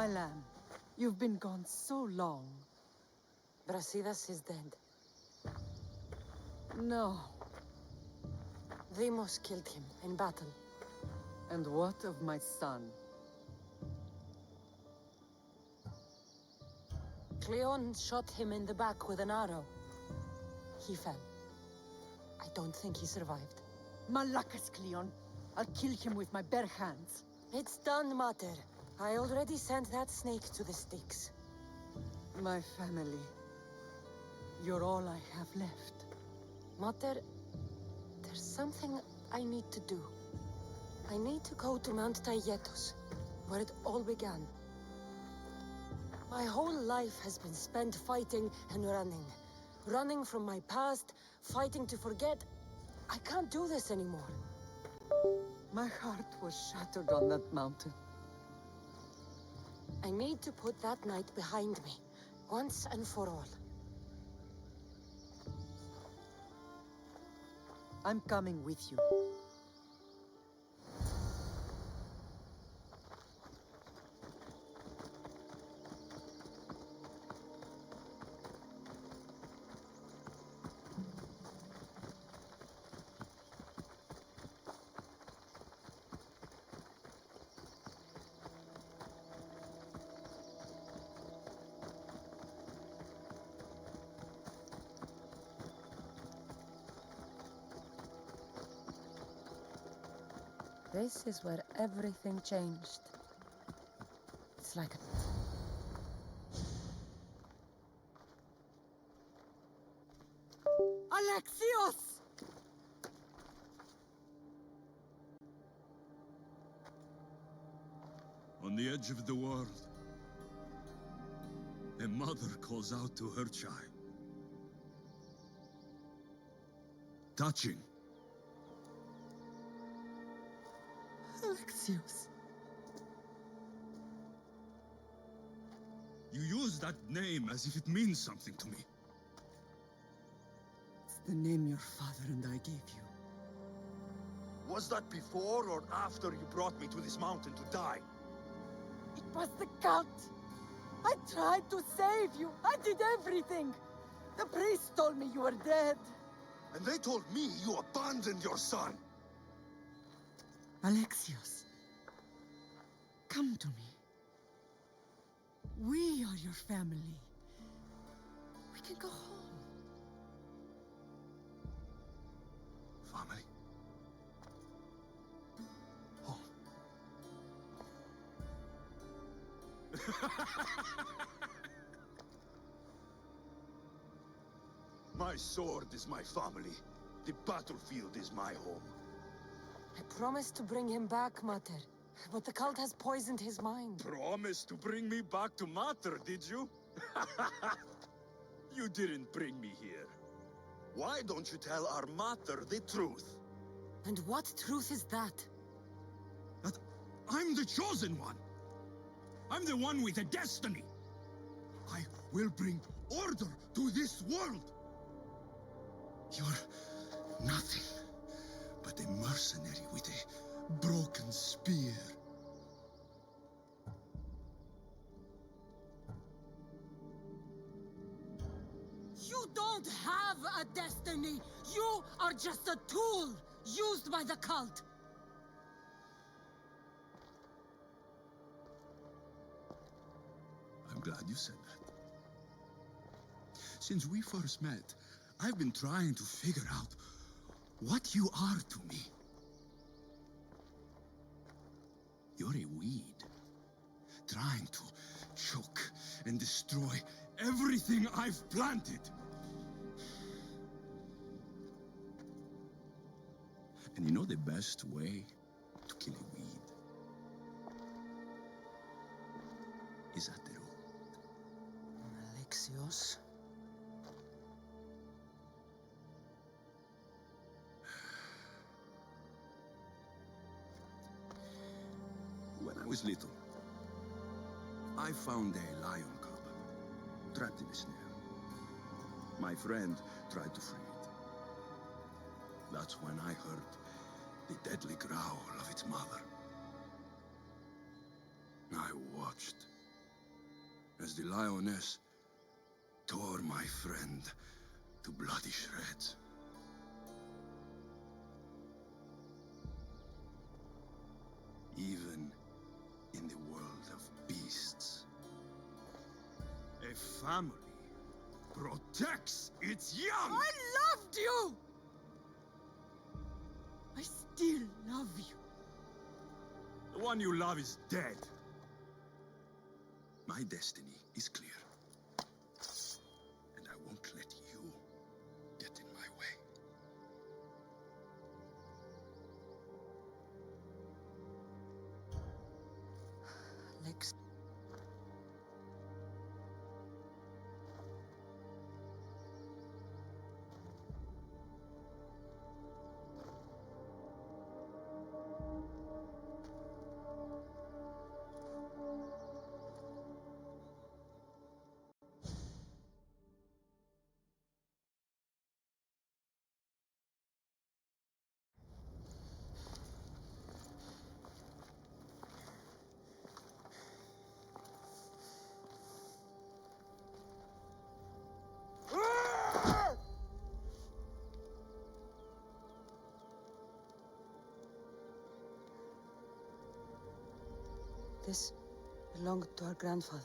My lamb, you've been gone so long. Brasidas is dead. No. Deimos killed him in battle. And what of my son? Cleon shot him in the back with an arrow. He fell. I don't think he survived. Malakas, Cleon. I'll kill him with my bare hands. It's done, Mater. I already sent that snake to the Styx. My family. You're all I have left. Mater, there's something I need to do. I need to go to Mount Taygetos, where it all began. My whole life has been spent fighting and running. Running from my past, fighting to forget. I can't do this anymore. My heart was shattered on that mountain. I need to put that night behind me, once and for all. I'm coming with you. This is where everything changed. It's like Alexios! On the edge of the world, a mother calls out to her child. Touching. Alexios. You use that name as if it means something to me. It's the name your father and I gave you. Was that before or after you brought me to this mountain to die? It was the cult! I tried to save you! I did everything! The priest told me you were dead! And they told me you abandoned your son! Alexios, come to me. We are your family. We can go home. Family? Home? My sword is my family. The battlefield is my home. I promised to bring him back, Mater. But the cult has poisoned his mind. Promised to bring me back to Mater, did you? You didn't bring me here. Why don't you tell our Mater the truth? And what truth is that? That I'm the chosen one. I'm the one with a destiny. I will bring order to this world. You're nothing but a mercenary with a broken spear. You don't have a destiny! You are just a tool used by the cult! I'm glad you said that. Since we first met, I've been trying to figure out what you are to me. You're a weed, trying to choke and destroy everything I've planted. And you know the best way to kill a weed is at the root. Alexios? When I was little, I found a lion cub trapped in a snare. My friend tried to free it. That's when I heard the deadly growl of its mother. I watched as the lioness tore my friend to bloody shreds. Even in the world of beasts, a family protects its young! I loved you! I still love you. The one you love is dead. My destiny is clear. And I won't let you get in my way. Lex. This belonged to our grandfather.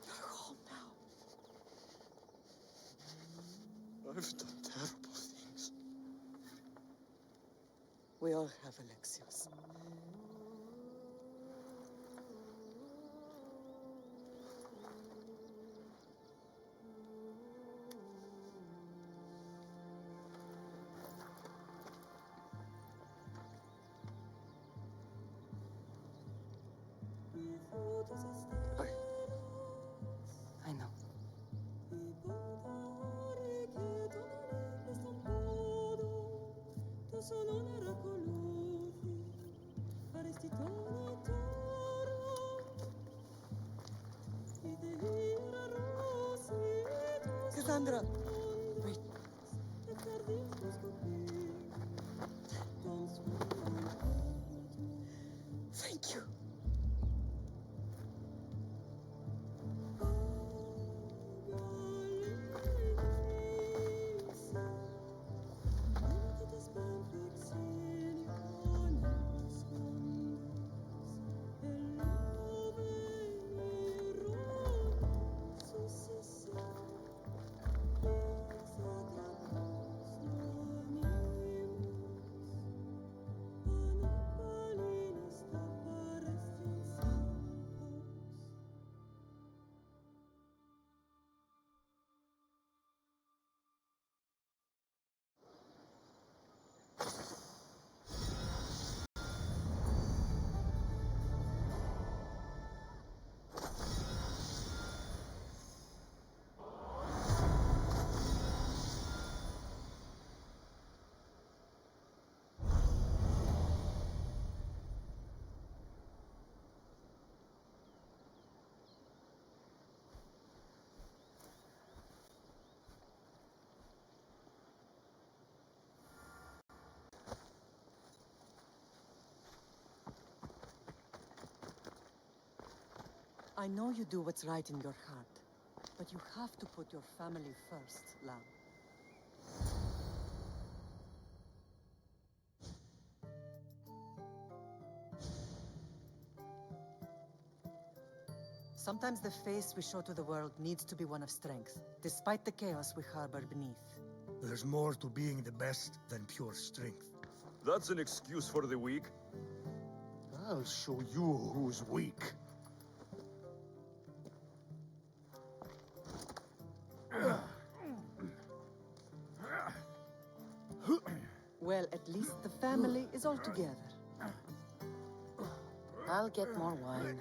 You're home now. I've done terrible things. We all have, Alexios. I know. Cassandra! Wait. Thank you. I know you do what's right in your heart, but you have to put your family first, Lam. Sometimes the face we show to the world needs to be one of strength, despite the chaos we harbor beneath. There's more to being the best than pure strength. That's an excuse for the weak. I'll show you who's weak. Well, at least the family is all together. I'll get more wine.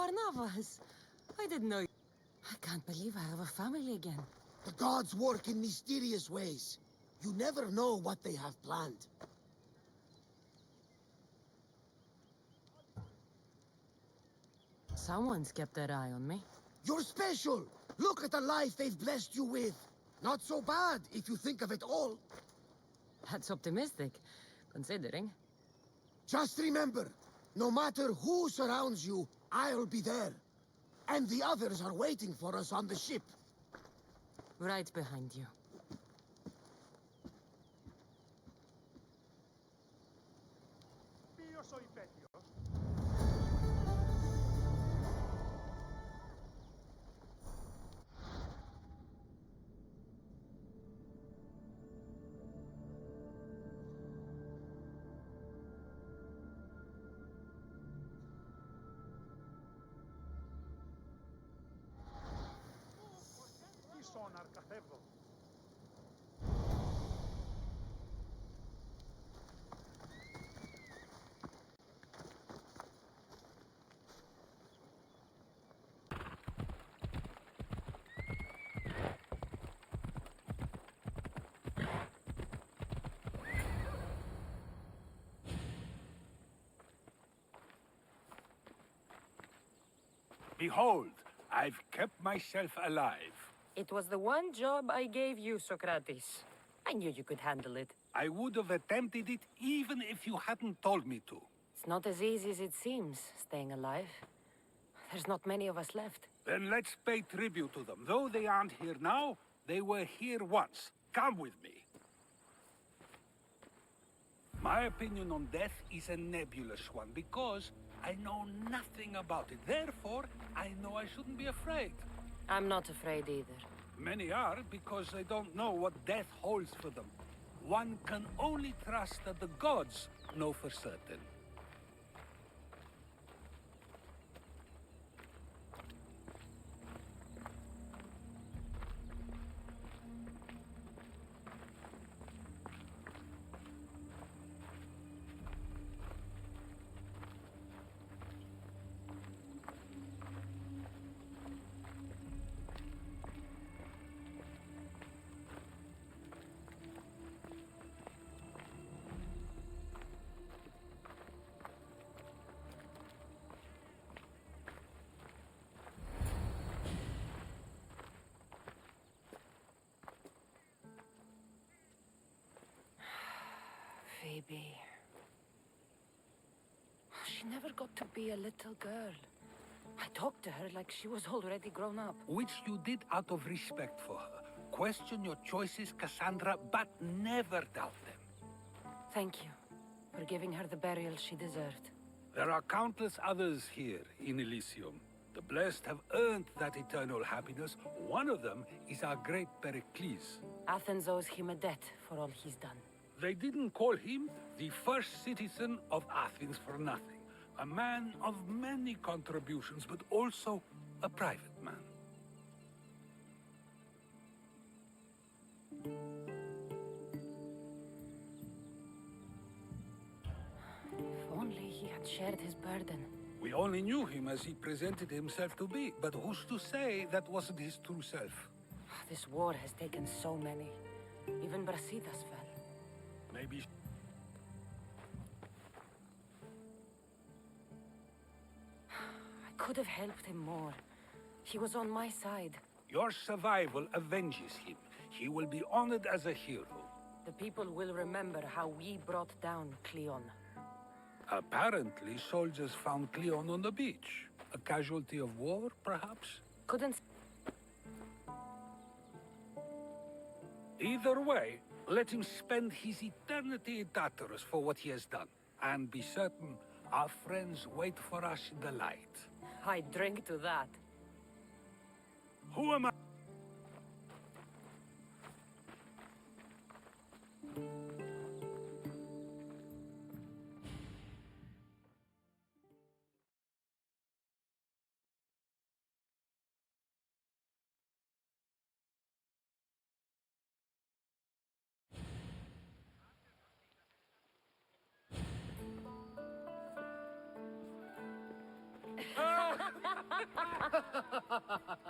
Navas. I didn't know. I can't believe I have a family again. The gods work in mysterious ways. You never know what they have planned. Someone's kept their eye on me. You're special! Look at the life they've blessed you with! Not so bad, if you think of it all. That's optimistic, considering. Just remember, no matter who surrounds you, I'll be there. And the others are waiting for us on the ship. Right behind you. Behold, I've kept myself alive. It was the one job I gave you, Socrates. I knew you could handle it. I would have attempted it even if you hadn't told me to. It's not as easy as it seems, staying alive. There's not many of us left. Then let's pay tribute to them. Though they aren't here now, they were here once. Come with me. My opinion on death is a nebulous one because I know nothing about it. Therefore, I know I shouldn't be afraid. I'm not afraid either. Many are because they don't know what death holds for them. One can only trust that the gods know for certain. Phoebe. She never got to be a little girl. I talked to her like she was already grown up. Which you did out of respect for her. Question your choices, Cassandra, but never doubt them. Thank you for giving her the burial she deserved. There are countless others here in Elysium. The blessed have earned that eternal happiness. One of them is our great Pericles. Athens owes him a debt for all he's done. They didn't call him the first citizen of Athens for nothing. A man of many contributions, but also a private man. If only he had shared his burden. We only knew him as he presented himself to be, but who's to say that wasn't his true self? This war has taken so many. Even Brasidas fell. Maybe... I could have helped him more. He was on my side. Your survival avenges him. He will be honored as a hero. The people will remember how we brought down Cleon. Apparently, soldiers found Cleon on the beach. A casualty of war, perhaps? Couldn't... Either way, let him spend his eternity in Tartarus for what he has done. And be certain, our friends wait for us in the light. I drink to that. Who am I?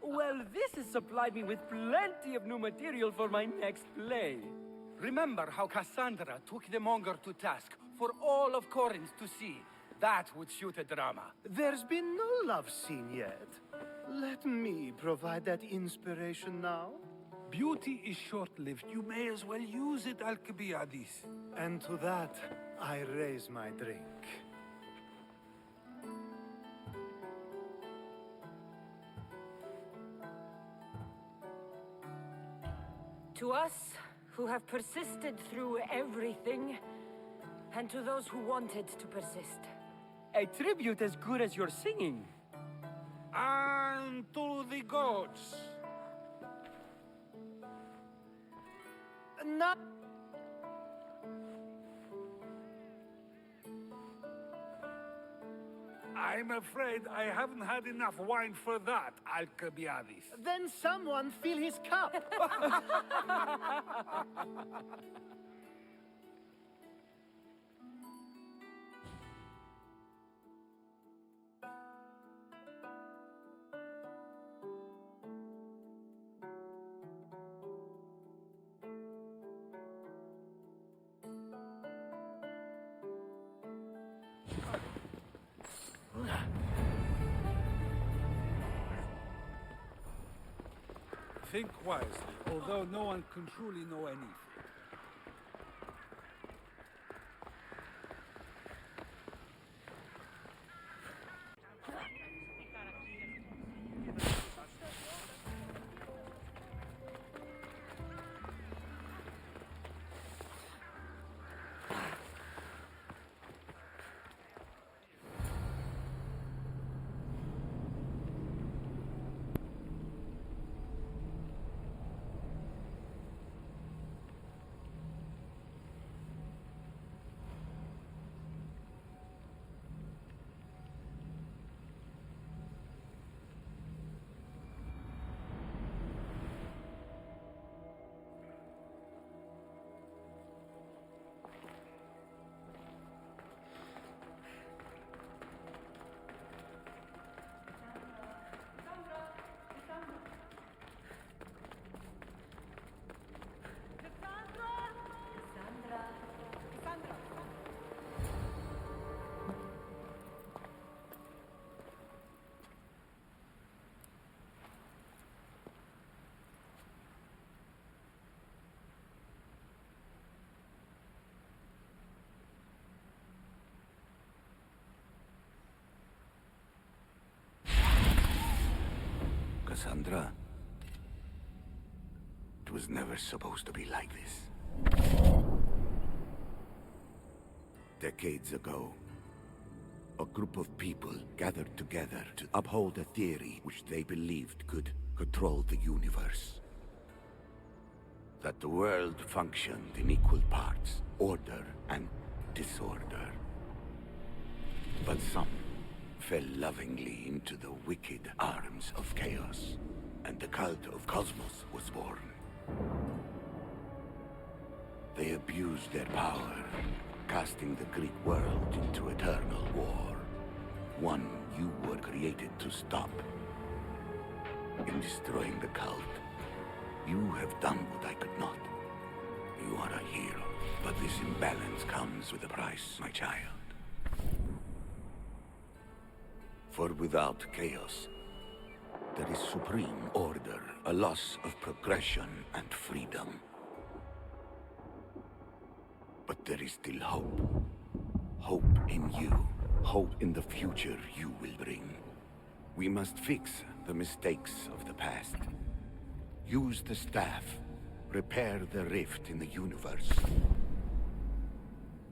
Well, this has supplied me with plenty of new material for my next play. Remember how Cassandra took the monger to task for all of Corinth to see? That would suit a drama. There's been no love scene yet. Let me provide that inspiration now. Beauty is short-lived. You may as well use it, Alcibiades. And to that, I raise my drink. To us, who have persisted through everything, and to those who wanted to persist. A tribute as good as your singing. And to the gods. Not... I'm afraid I haven't had enough wine for that, Alcibiades. Then someone fill his cup. Think wisely, although no one can truly know anything. Cassandra, it was never supposed to be like this. Decades ago, a group of people gathered together to uphold a theory which they believed could control the universe. That the world functioned in equal parts, order and disorder. But some fell lovingly into the wicked arms of chaos, and the cult of Cosmos was born. They abused their power, casting the Greek world into eternal war. One you were created to stop. In destroying the cult, you have done what I could not. You are a hero, but this imbalance comes with a price, my child. For without chaos, there is supreme order, a loss of progression and freedom. But there is still hope. Hope in you. Hope in the future you will bring. We must fix the mistakes of the past. Use the staff. Repair the rift in the universe.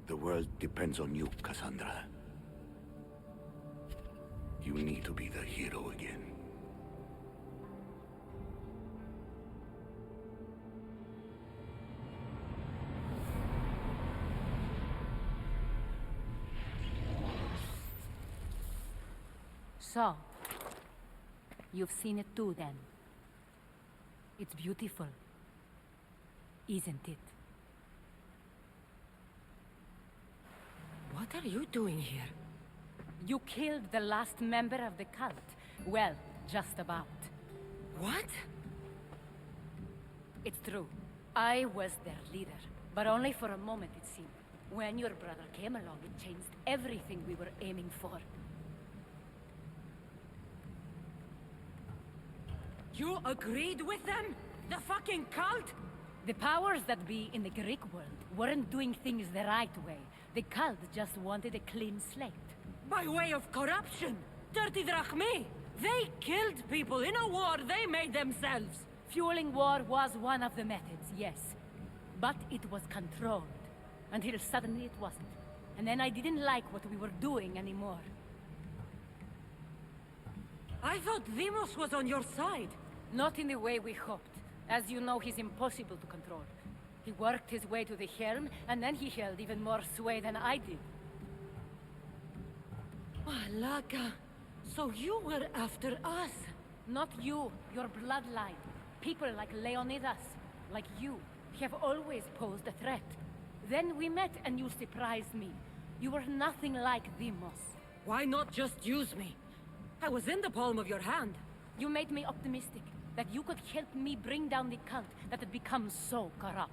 The world depends on you, Cassandra. You need to be the hero again. So, you've seen it too then. It's beautiful, isn't it? What are you doing here? You killed the last member of the cult. Well, just about. What? It's true. I was their leader, but only for a moment, it seemed. When your brother came along, it changed everything we were aiming for. You agreed with them? The fucking cult? The powers that be in the Greek world weren't doing things the right way. The cult just wanted a clean slate. By way of corruption! Dirty drachmi! They killed people in a war they made themselves! Fueling war was one of the methods, yes. But it was controlled. Until suddenly it wasn't. And then I didn't like what we were doing anymore. I thought Demos was on your side. Not in the way we hoped. As you know, he's impossible to control. He worked his way to the helm, and then he held even more sway than I did. Malaka, so you were after us? Not you, your bloodline. People like Leonidas, like you, have always posed a threat. Then we met and you surprised me. You were nothing like Demos. Why not just use me? I was in the palm of your hand. You made me optimistic that you could help me bring down the cult that had become so corrupt.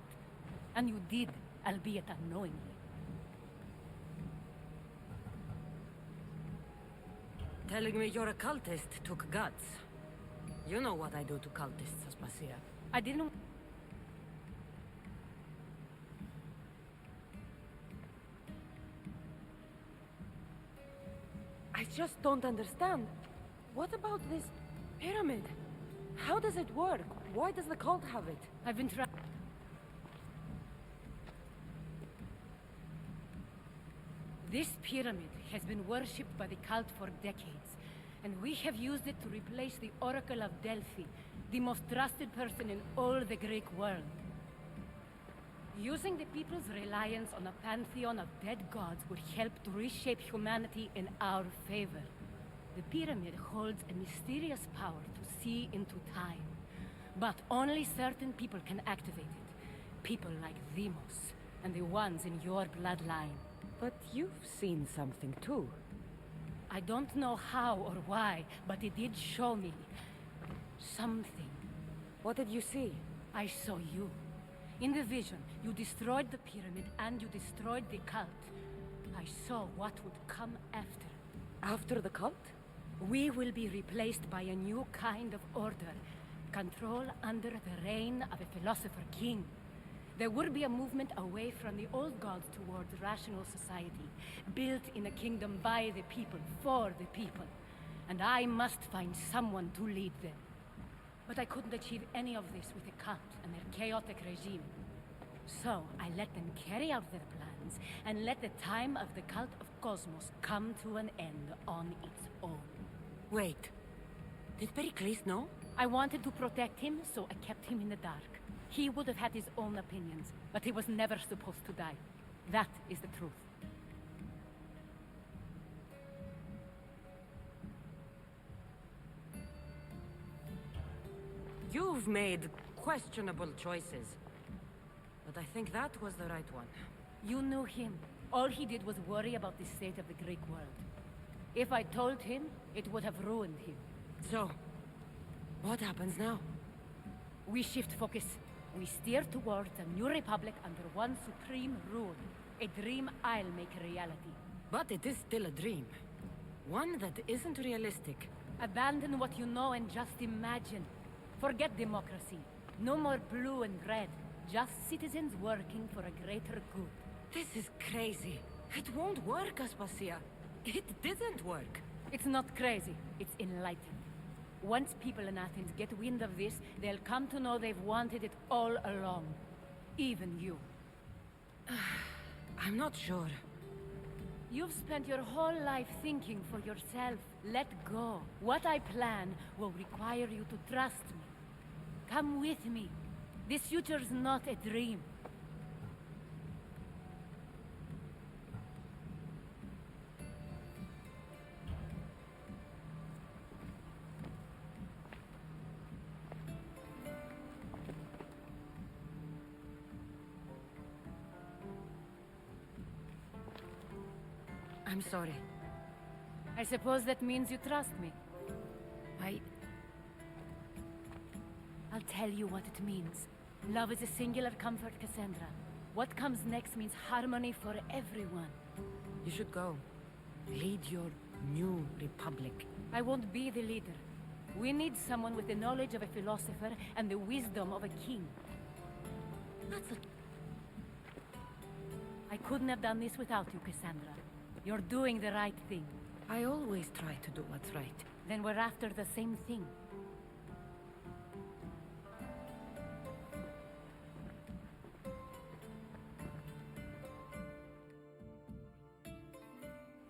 And you did, albeit unknowingly. Telling me you're a cultist took guts. You know what I do to cultists, Aspasia. I didn't... I just don't understand. What about this pyramid? How does it work? Why does the cult have it? I've been trying... This pyramid has been worshipped by the cult for decades, and we have used it to replace the Oracle of Delphi, the most trusted person in all the Greek world. Using the people's reliance on a pantheon of dead gods would help to reshape humanity in our favor. The pyramid holds a mysterious power to see into time, but only certain people can activate it. People like Demos, and the ones in your bloodline. But you've seen something too. I don't know how or why, but it did show me something. What did you see? I saw you. In the vision, you destroyed the pyramid and you destroyed the cult. I saw what would come after. After the cult? We will be replaced by a new kind of order. Control under the reign of a philosopher king. There will be a movement away from the old gods towards rational society, built in a kingdom by the people, for the people. And I must find someone to lead them. But I couldn't achieve any of this with the cult and their chaotic regime. So I let them carry out their plans, and let the time of the cult of Cosmos come to an end on its own. Wait. Did Pericles know? I wanted to protect him, so I kept him in the dark. He would have had his own opinions, but he was never supposed to die. That is the truth. You've made questionable choices. But I think that was the right one. You knew him. All he did was worry about the state of the Greek world. If I told him, it would have ruined him. So, what happens now? We shift focus. We steer towards a new republic under one supreme rule. A dream I'll make a reality. But it is still a dream. One that isn't realistic. Abandon what you know and just imagine. Forget democracy. No more blue and red. Just citizens working for a greater good. This is crazy. It won't work, Aspasia. It didn't work. It's not crazy. It's enlightened. Once people in Athens get wind of this, they'll come to know they've wanted it all along. Even you. I'm not sure. You've spent your whole life thinking for yourself. Let go. What I plan will require you to trust me. Come with me. This future's not a dream. I'm sorry. I suppose that means you trust me. I'll tell you what it means. Love is a singular comfort, Cassandra. What comes next means harmony for everyone. You should go. Lead your new republic. I won't be the leader. We need someone with the knowledge of a philosopher and the wisdom of a king. I couldn't have done this without you, Cassandra. You're doing the right thing. I always try to do what's right. Then we're after the same thing.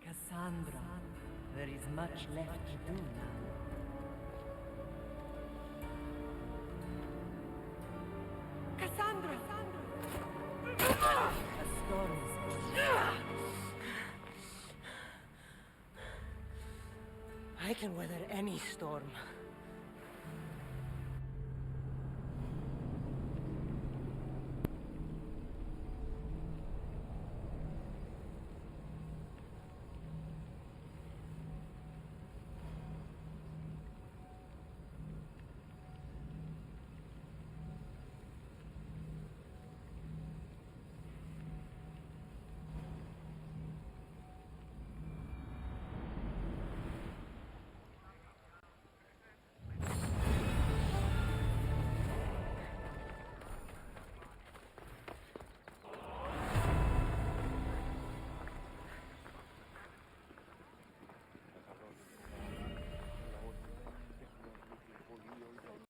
Cassandra, there is much left to do now. Cassandra! A storm is coming. I can weather any storm.